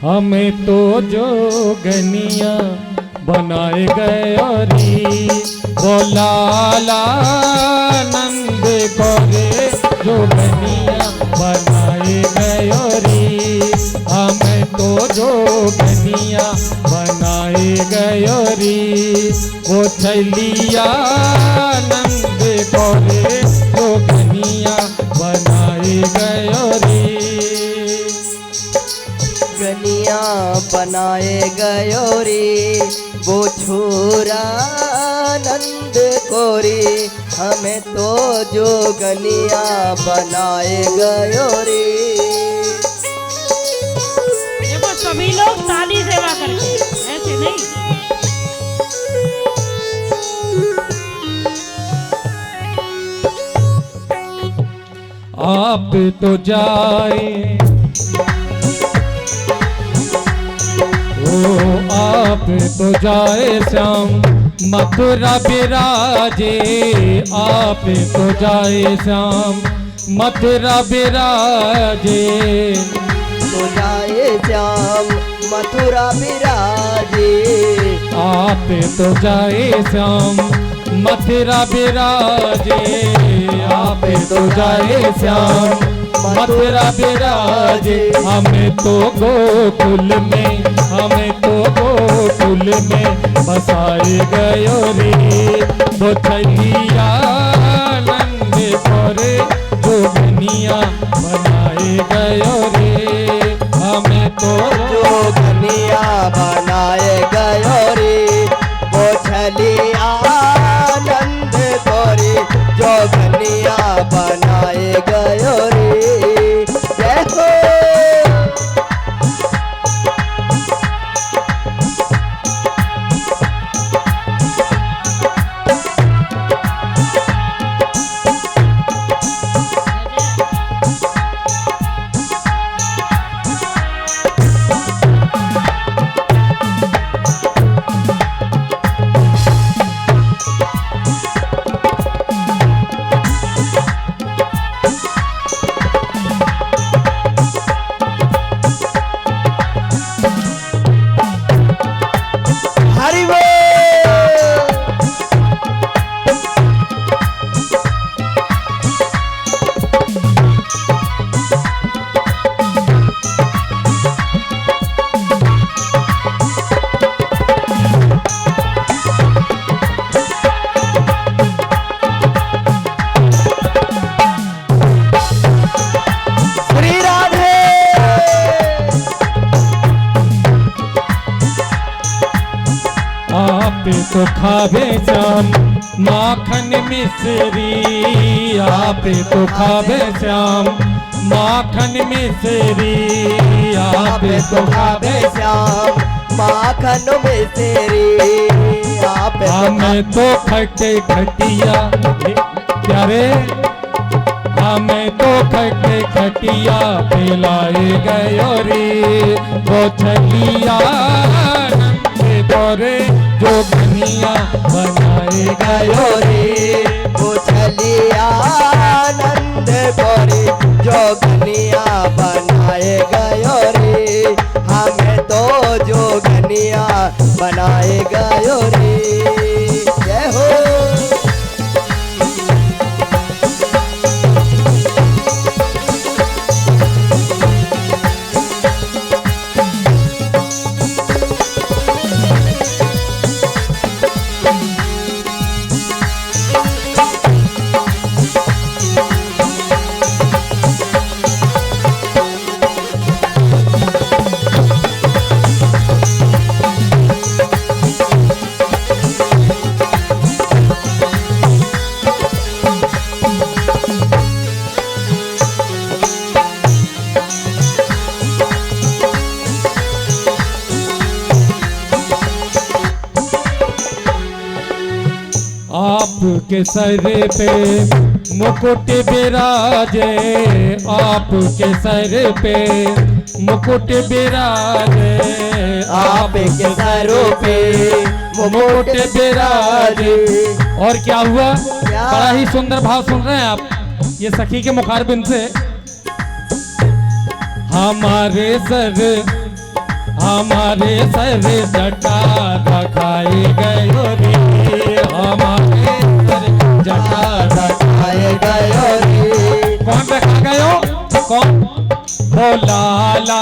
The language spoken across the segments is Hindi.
हमें तो जोगनिया बनाए गयोरी, बोलाला नंद करे जोगनिया बनाए गयोरी, हमें तो जोगनिया बनाए गयोरी, वो छैलिया नंद करे जोगनिया बनाए गयोरी। गनिया बनाए गयो रे वो छोरा नंद कोरी, हमें तो जो गनिया बनाए गयो रे। देखो सभी लोग ताली सेवा करके, ऐसे नहीं। आप तो जाए आप तो जाए श्याम मथुरा विराजे, आप तो जाए श्याम मथुरा विराजे, तो जाए श्याम मथुरा विराजे, आप तो जाए श्याम मथुरा विराजे, आप तो जाए श्याम मथुरा विराजे, हमें तो गोकुल में, हमें तो गोकुल में बसाए गयो रे, वो छैलिया नंद करे जोगनिया बनाए गयो रे, हमें तो जोगनिया बनाए गयो रे, वो छैलिया नंद करे जोगनिया बनाए गयो रे। जय हो। तो खावे श्याम माखन मिश्री, आप तो खावे श्याम माखन मिश्री, आप तो खावे श्याम माखन मिश्री, आप हमें तो खट्टे खटिया प्यारे, हमें तो खट्टे खटिया पिलाए गयो रे, वो छैलिया तोरे जोगनिया बनाए गयो रे, वो छैलिया नंद करे जोगनिया बनाए गयो रे, हमें तो जोगनिया बनाए गयो रे। जय हो। आपके सर पे मुकुट विराजे, आपके सर पे मुकुट विराजे, आपके सरों पे मुकुट विराजे। और क्या हुआ? बड़ा ही सुंदर भाव सुन रहे हैं आप ये सखी के मुखारबिंद से। हमारे सर हमारे सर जटा रखाए गयो रे, हमारे सर जटा रखाए गयो रे। कौन रखा गयो? कौन? वो लाला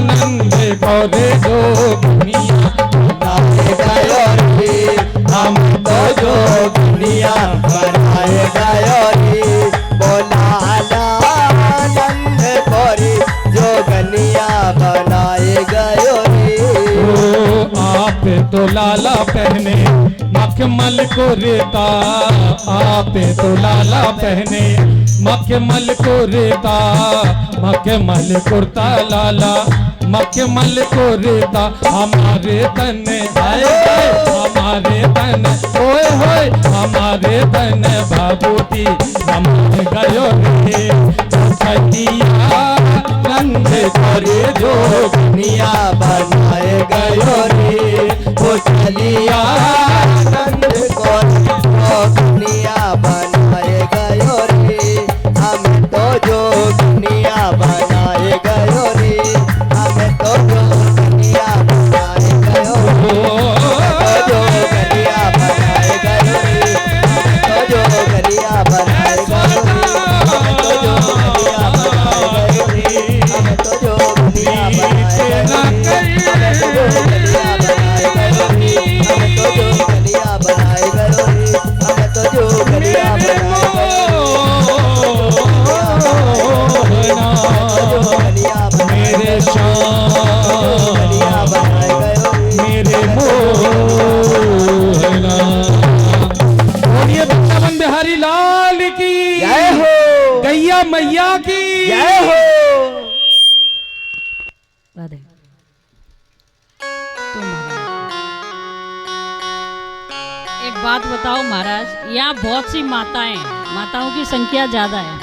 नंद गौर जोगिनिया बनाए गयो रे, हम तो जोगिनिया बनाए गयो रे। बोला आनंद कोरी जोगनिया बनाए गयो रे। ओ आप तो लाला पहने मखमल कुर्ता, आप तो लाला पहने मखमल कुर्ता, मखमल कुर्ता लाला मखमल कुर्ता। हमारे तन आए गए, हमारे तन ओए होए, हमारे तन बाबूती रमन गयो रे। छतिया नंद करे जोगिनिया बनाए गयो रे। वो चलिया आनंद कोरी जोगनिया बनाए गयो रे। हम तो जोगनिया बनाए गयो रे, हम तो जोगनिया बनाए गयो रे। जोगनिया बनाए गयो रे, हम तो जोगनिया बनाए गयो रे। हम तो जोगनिया बनाए गयो रे, हम तो जोगनिया बनाए गयो रे। हम तो जोगनिया बनाए गयो रे, हम तो जोगनिया बनाए गयो रे। मेरे शान मेरे मोहना। बोलिए वृंदावन बिहारी लाल की जय हो, गैया मैया की जय हो। राधे। तो महाराज एक बात बताओ महाराज, यहाँ बहुत सी माताओं की संख्या ज्यादा है,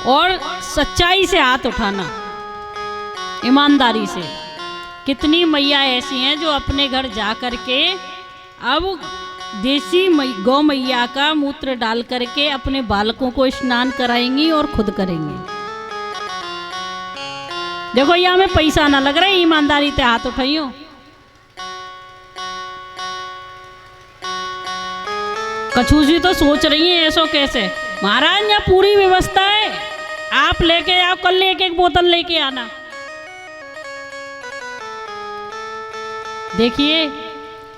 और सच्चाई से हाथ उठाना, ईमानदारी से। कितनी मैया ऐसी हैं जो अपने घर जा कर के अब देसी गौ मैया का मूत्र डाल करके अपने बालकों को स्नान कराएंगी और खुद करेंगी। देखो यहाँ में पैसा ना लग रहा है, ईमानदारी से हाथ उठाइयो। कछूसी तो सोच रही है ऐसो कैसे। महाराज यहाँ पूरी व्यवस्था है, आप लेके आओ, कल एक एक बोतल लेके आना। देखिए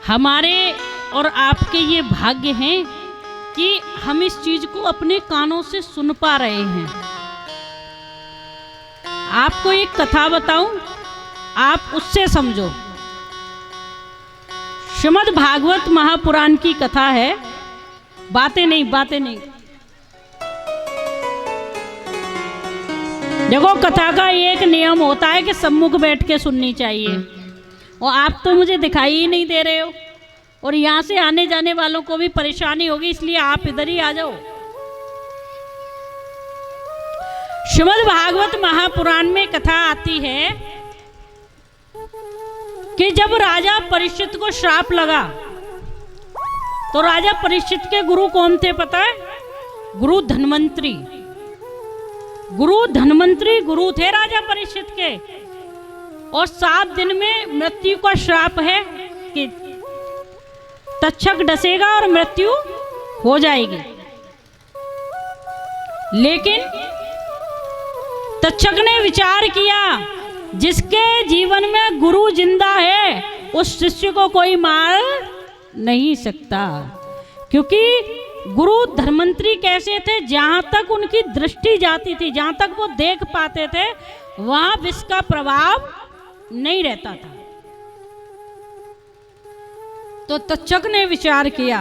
हमारे और आपके ये भाग्य हैं कि हम इस चीज को अपने कानों से सुन पा रहे हैं। आपको एक कथा बताऊं, आप उससे समझो। श्रीमद् भागवत महापुराण की कथा है, बातें नहीं। देखो कथा का एक नियम होता है कि सम्मुख बैठ के सुननी चाहिए, और आप तो मुझे दिखाई ही नहीं दे रहे हो, और यहाँ से आने जाने वालों को भी परेशानी होगी, इसलिए आप इधर ही आ जाओ। श्रीमद् भागवत महापुराण में कथा आती है कि जब राजा परीक्षित को श्राप लगा, तो राजा परीक्षित के गुरु कौन थे पता है? गुरु धन्वंतरी। गुरु थे राजा परीक्षित के, और 7 दिन में मृत्यु का श्राप है कि तक्षक डसेगा और मृत्यु हो जाएगी। लेकिन तक्षक ने विचार किया, जिसके जीवन में गुरु जिंदा है उस शिष्य को कोई मार नहीं सकता, क्योंकि गुरु धन्वंतरी कैसे थे, जहां तक उनकी दृष्टि जाती थी, जहां तक वो देख पाते थे, वहां विष का प्रभाव नहीं रहता था। तो तक्षक ने विचार किया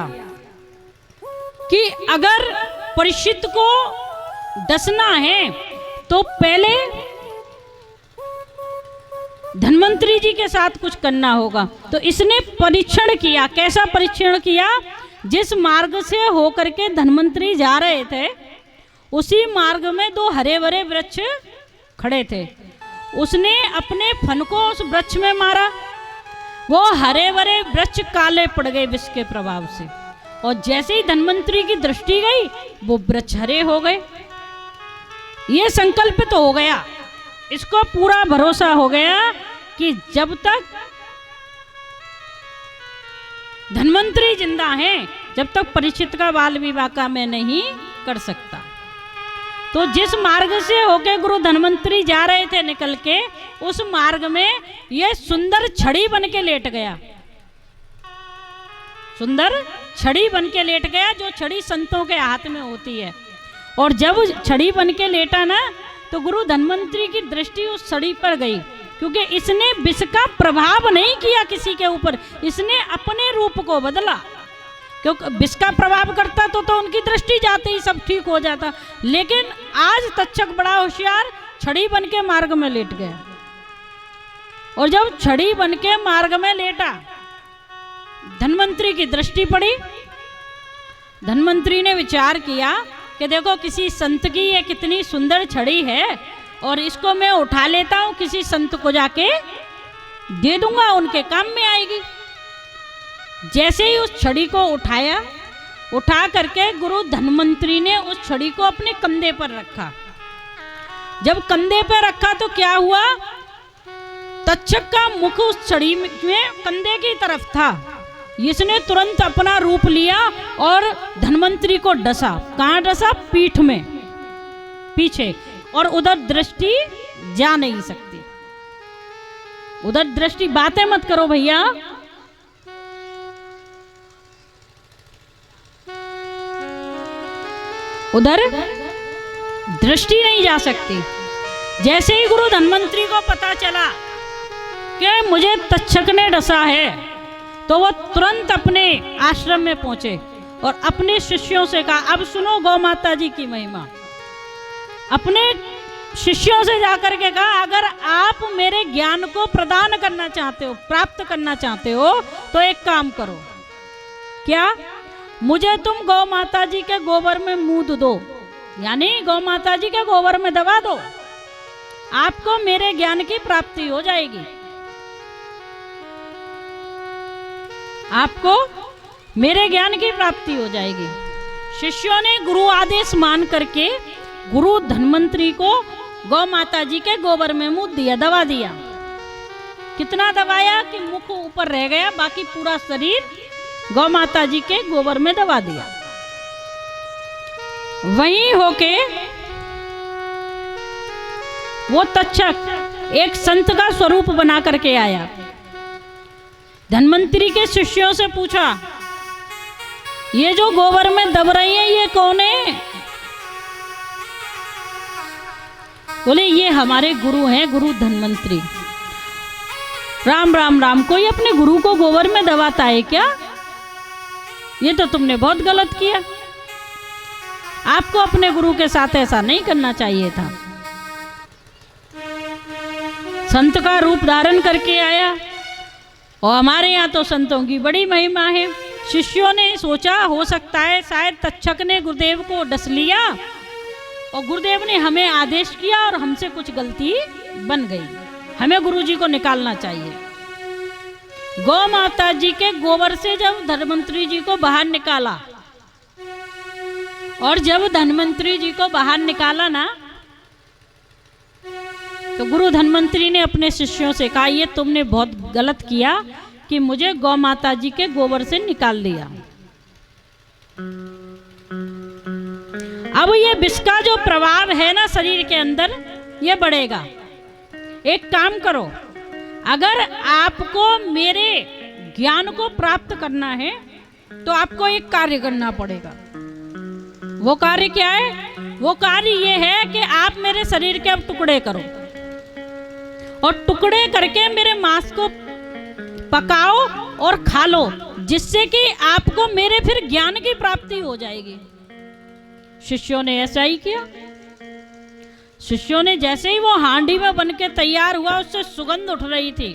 कि अगर परीक्षित को डसना है तो पहले धन्वंतरी जी के साथ कुछ करना होगा। तो इसने परीक्षण किया। कैसा परीक्षण किया? जिस मार्ग से होकर के धन्वंतरी जा रहे थे, उसी मार्ग में 2 हरे भरे वृक्ष खड़े थे। उसने अपने फन को उस वृक्ष में मारा, वो हरे भरे वृक्ष काले पड़ गए विष के प्रभाव से, और जैसे ही धन्वंतरी की दृष्टि गई वो वृक्ष हरे हो गए। ये संकल्पित हो गया, इसको पूरा भरोसा हो गया कि जब तक धन्वंतरी जिंदा हैं, जब तक परीक्षित का बाल विवाह का मैं नहीं कर सकता। तो जिस मार्ग से होके गुरु धन्वंतरी जा रहे थे निकल के, उस मार्ग में ये सुंदर छड़ी बन के लेट गया। सुंदर छड़ी बन के लेट गया, जो छड़ी संतों के हाथ में होती है। और जब छड़ी बन के लेटा ना, तो गुरु धन्वंतरी की दृष्टि उस छड़ी पर गई, क्योंकि इसने विष का प्रभाव नहीं किया किसी के ऊपर, इसने अपने रूप को बदला। क्योंकि विष का प्रभाव करता तो उनकी दृष्टि जाते ही सब ठीक हो जाता। लेकिन आज तक्षक बड़ा होशियार, छड़ी बन के मार्ग में लेट गया। और जब छड़ी बन के मार्ग में लेटा, धन्वंतरी की दृष्टि पड़ी। धन्वंतरी ने विचार किया कि देखो किसी संत की ये कितनी सुंदर छड़ी है, और इसको मैं उठा लेता हूं, किसी संत को जाके दे दूंगा, उनके काम में आएगी। जैसे ही उस छड़ी को उठाया, उठा करके गुरु धन्वंतरी ने उस छड़ी को अपने कंधे पर रखा। जब कंधे पर रखा तो क्या हुआ, तक्षक का मुख उस छड़ी में कंधे की तरफ था। इसने तुरंत अपना रूप लिया और धन्वंतरी को डसा। कहाँ डसा? पीठ में, पीछे। और उधर दृष्टि जा नहीं सकती, उधर दृष्टि, बातें मत करो भैया। उधर दृष्टि नहीं जा सकती। जैसे ही गुरु धन्वंतरी को पता चला कि मुझे तक्षक ने डसा है, तो वो तुरंत अपने आश्रम में पहुंचे और अपने शिष्यों से कहा, अब सुनो गौ माता जी की महिमा। अपने शिष्यों से जाकर के कहा, अगर आप मेरे ज्ञान को प्रदान करना चाहते हो, प्राप्त करना चाहते हो, तो एक काम करो। क्या? मुझे तुम गौ माता जी के गोबर में मूद दो, यानी गौ माता जी के गोबर में दबा दो, आपको मेरे ज्ञान की प्राप्ति हो जाएगी। आपको मेरे ज्ञान की प्राप्ति हो जाएगी। शिष्यों ने गुरु आदेश मान करके गुरु धन्वंतरी को गौ माता जी के गोबर में मुंह दिया, दबा दिया। कितना दबाया कि मुख ऊपर रह गया, बाकी पूरा शरीर गौ माता जी के गोबर में दबा दिया। वहीं होके वो तक्षक एक संत का स्वरूप बना करके आया। धन्वंतरी के शिष्यों से पूछा, ये जो गोबर में दब रही है ये कौन है? बोले ये हमारे गुरु हैं, गुरु धन्वंतरी। राम राम राम, कोई अपने गुरु को गोबर में दबाता है क्या? ये तो तुमने बहुत गलत किया, आपको अपने गुरु के साथ ऐसा नहीं करना चाहिए था। संत का रूप धारण करके आया, और हमारे यहाँ तो संतों की बड़ी महिमा है। शिष्यों ने सोचा हो सकता है शायद तक्षक ने गुरुदेव को डस लिया और गुरुदेव ने हमें आदेश किया और हमसे कुछ गलती बन गई, हमें गुरुजी को निकालना चाहिए। गौ माता जी के गोबर से जब धन्वंतरी जी को बाहर निकाला, और जब धन्वंतरी जी को बाहर निकाला ना, तो गुरु धन्वंतरी ने अपने शिष्यों से कहा, ये तुमने बहुत गलत किया कि मुझे गौ माता जी के गोबर से निकाल दिया। अब ये विष का जो प्रभाव है ना शरीर के अंदर, ये बढ़ेगा। एक काम करो, अगर आपको मेरे ज्ञान को प्राप्त करना है तो आपको एक कार्य करना पड़ेगा। वो कार्य क्या है? वो कार्य ये है कि आप मेरे शरीर के अब टुकड़े करो, और टुकड़े करके मेरे मांस को पकाओ और खा लो, जिससे कि आपको मेरे फिर ज्ञान की प्राप्ति हो जाएगी। शिष्यों ने ऐसा ही किया। शिष्यों ने जैसे ही वो हांडी में बन के तैयार हुआ, उससे सुगंध उठ रही थी।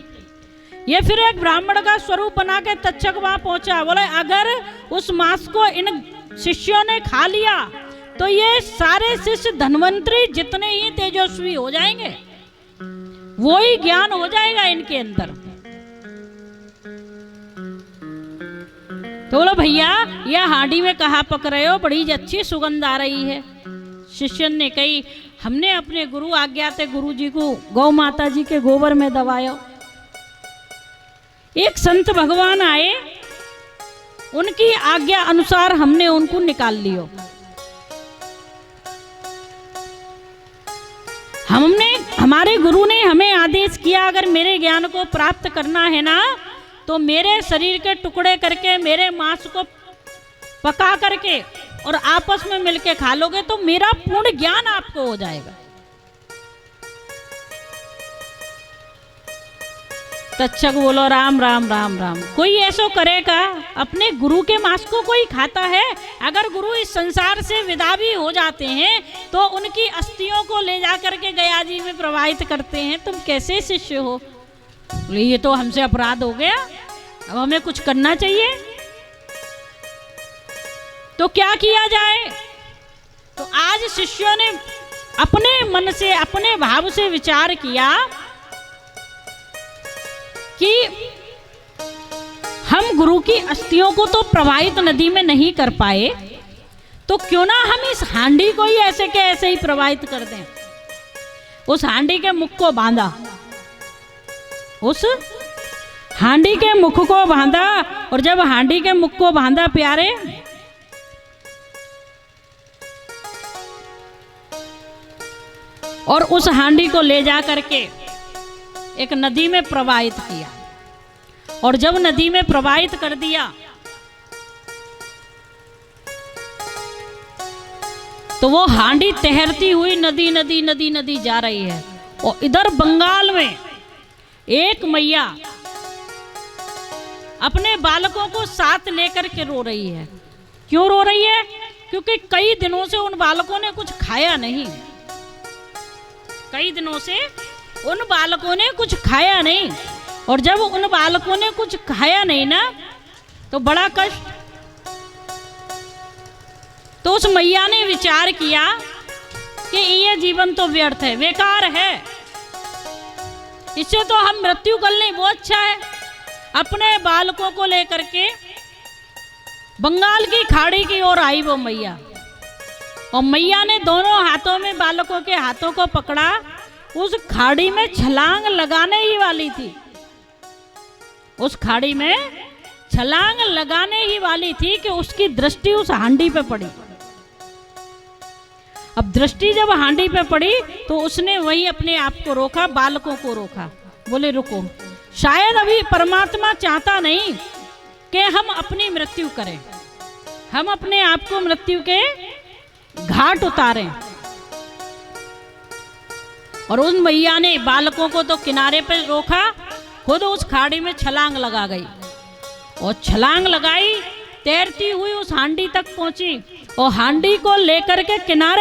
ये फिर एक ब्राह्मण का स्वरूप बना के तक्षक वहां पहुंचा। बोले अगर उस मांस को इन शिष्यों ने खा लिया तो ये सारे शिष्य धन्वंतरी जितने ही तेजस्वी हो जाएंगे, वो ही ज्ञान हो जाएगा इनके अंदर। तो बोलो भैया यह हांडी में कहाँ पक रहे हो, बड़ी अच्छी सुगंध आ रही है। शिष्य ने कही, हमने अपने गुरु आज्ञा से गुरु जी को गौ माता जी के गोबर में दबाया, एक संत भगवान आए, उनकी आज्ञा अनुसार हमने उनको निकाल लियो। हमारे गुरु ने हमें आदेश किया, अगर मेरे ज्ञान को प्राप्त करना है ना, तो मेरे शरीर के टुकड़े करके, मेरे मांस को पका करके और आपस में मिलके खा लोगे तो मेरा पूर्ण ज्ञान आपको हो जाएगा। तक्षक बोलो राम राम राम राम। कोई ऐसो करेगा? अपने गुरु के मांस को कोई खाता है? अगर गुरु इस संसार से विदा भी हो जाते हैं तो उनकी अस्थियों को ले जा करके गया जी में प्रवाहित करते हैं, तुम कैसे शिष्य हो? ये तो हमसे अपराध हो गया, अब हमें कुछ करना चाहिए। तो क्या किया जाए? तो आज शिष्यों ने अपने मन से, अपने भाव से विचार किया कि हम गुरु की अस्थियों को तो प्रवाहित नदी में नहीं कर पाए, तो क्यों ना हम इस हांडी को ही ऐसे के ऐसे ही प्रवाहित कर दें। उस हांडी के मुख को बांधा, उस हांडी के मुख को बांधा, और जब हांडी के मुख को बांधा प्यारे, और उस हांडी को ले जा करके एक नदी में प्रवाहित किया, और जब नदी में प्रवाहित कर दिया तो वो हांडी तैरती हुई नदी नदी नदी नदी जा रही है। और इधर बंगाल में एक मैया अपने बालकों को साथ लेकर के रो रही है। क्यों रो रही है? क्योंकि कई दिनों से उन बालकों ने कुछ खाया नहीं, कई दिनों से उन बालकों ने कुछ खाया नहीं, और जब उन बालकों ने कुछ खाया नहीं ना तो बड़ा कष्ट। तो उस मैया ने विचार किया कि ये जीवन तो व्यर्थ है, बेकार है, इससे तो हम मृत्यु कर लें, वो अच्छा है। अपने बालकों को लेकर के बंगाल की खाड़ी की ओर आई वो मैया, और मैया ने दोनों हाथों में बालकों के हाथों को पकड़ा, उस खाड़ी में छलांग लगाने ही वाली थी, उस खाड़ी में छलांग लगाने ही वाली थी कि उसकी दृष्टि उस हांडी पे पड़ी। अब दृष्टि जब हांडी पे पड़ी तो उसने वही अपने आप को रोका, बालकों को रोका, बोले रुको, शायद अभी परमात्मा चाहता नहीं कि हम अपनी मृत्यु करें, हम अपने आप को मृत्यु के घाट उतारें। और उन मैया ने बालकों को तो किनारे पर रोका, खुद उस खाड़ी में छलांग लगा गई, और छलांग लगाई, तैरती हुई उस हांडी तक पहुंची, और हांडी को लेकर के किनारे